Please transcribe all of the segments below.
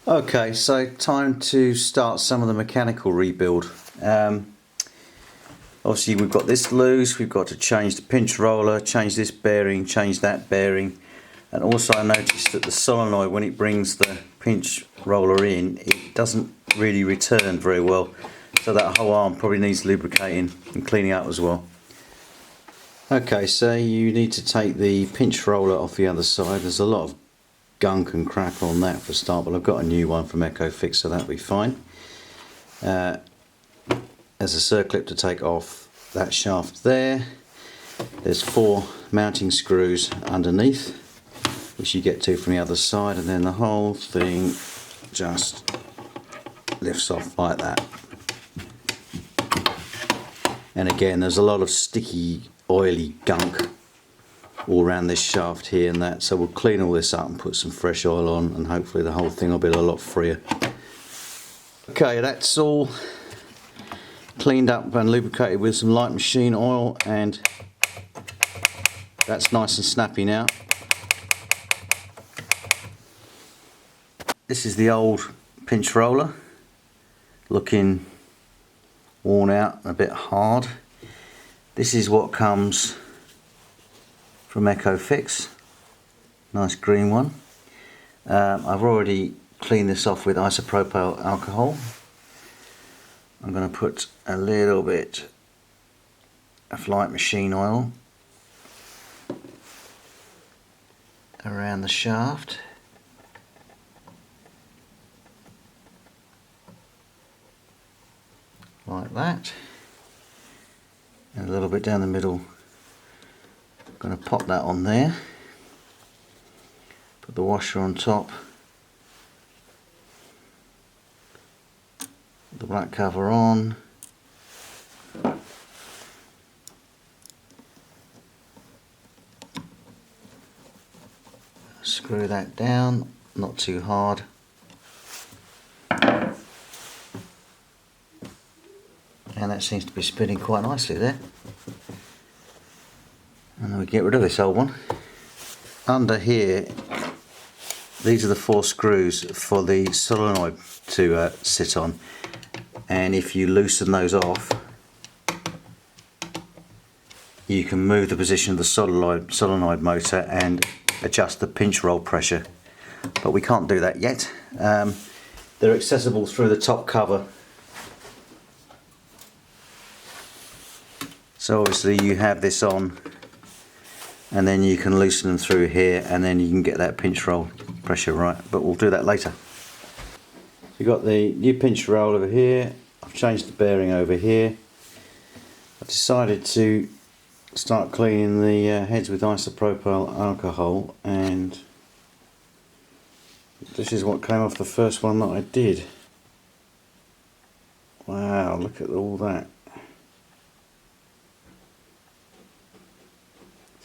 Okay, so time to start some of the mechanical rebuild. Obviously we've got this loose, we've got to change the pinch roller, change this bearing, change that bearing, and also I noticed that the solenoid, when it brings the pinch roller in, it doesn't really return very well, so that whole arm probably needs lubricating and cleaning up as well. Okay, so you need to take the pinch roller off the other side. There's a lot of gunk and crap on that for a start, but I've got a new one from EcoFix, so that'll be fine. There's a circlip to take off that shaft there. There's 4 mounting screws underneath, which you get to from the other side, and then the whole thing just lifts off like that. And again, there's a lot of sticky, oily gunk all around this shaft here and that, so we'll clean all this up and put some fresh oil on, and hopefully the whole thing will be a lot freer. Okay, that's all cleaned up and lubricated with some light machine oil, and that's nice and snappy now. This is the old pinch roller, looking worn out and a bit hard. This is what comes from EcoFix, nice green one. I've already cleaned this off with isopropyl alcohol. I'm going to put a little bit of light machine oil around the shaft. Like that. And a little bit down the middle. I'm going to pop that on there. Put the washer on top. Put the black cover on. Screw that down, not too hard. And that seems to be spinning quite nicely there. And then we get rid of this old one. Under here, these are the 4 screws for the solenoid to sit on. And if you loosen those off, you can move the position of the solenoid motor and adjust the pinch roll pressure. But we can't do that yet. They're accessible through the top cover. So obviously you have this on, and then you can loosen them through here, and then you can get that pinch roll pressure right, but we'll do that later. So you've got the new pinch roll over here. I've changed the bearing over here. I've decided to start cleaning the heads with isopropyl alcohol, and this is what came off the first one that I did. Wow, look at all that.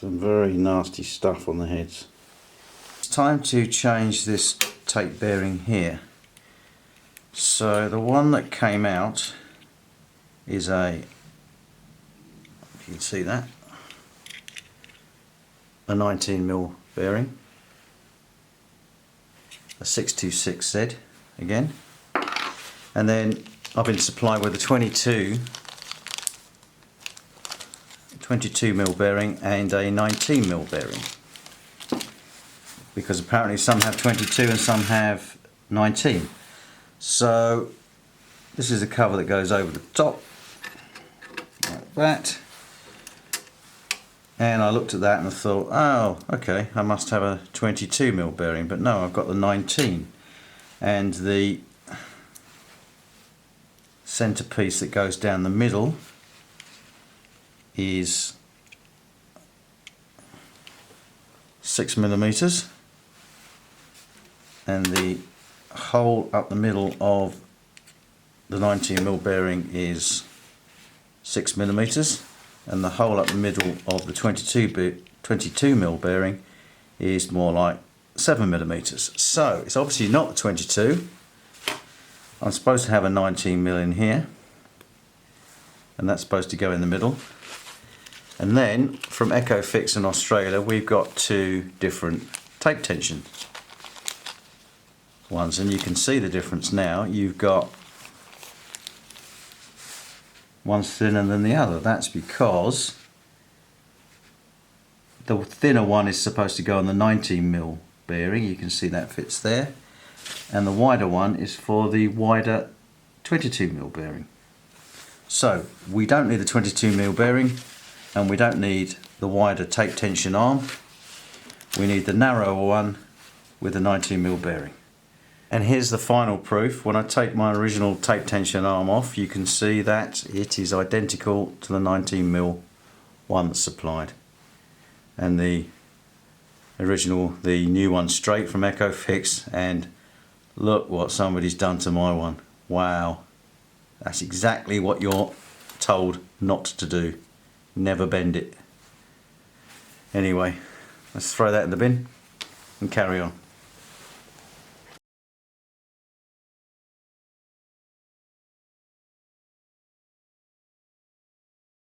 Some very nasty stuff on the heads. It's time to change this tape bearing here. So the one that came out is a, if you can see that, a 19mm bearing, a 626Z again, and then I've been supplied with a 22mm bearing and a 19mm bearing, because apparently some have 22 and some have 19. So this is a cover that goes over the top like that, and I looked at that and I thought, oh okay, I must have a 22mm bearing, but no, I've got the 19, and the centerpiece that goes down the middle is 6mm, and the hole up the middle of the 19mm bearing is 6mm, and the hole up the middle of the 22mm bearing is more like 7mm. So it's obviously not the 22. I'm supposed to have a 19mm in here, and that's supposed to go in the middle. And then from EcoFix in Australia, we've got 2 different tape tensions. ones, and you can see the difference now. You've got one's thinner than the other. That's because the thinner one is supposed to go on the 19mm bearing, you can see that fits there, and the wider one is for the wider 22mm bearing. So we don't need the 22mm bearing, and we don't need the wider tape tension arm. We need the narrower one with the 19mm bearing. And here's the final proof. When I take my original tape tension arm off, you can see that it is identical to the 19mm one that's supplied. And the original, the new one, straight from EcoFix, and look what somebody's done to my one. Wow, that's exactly what you're told not to do. Never bend it. Anyway, let's throw that in the bin and carry on.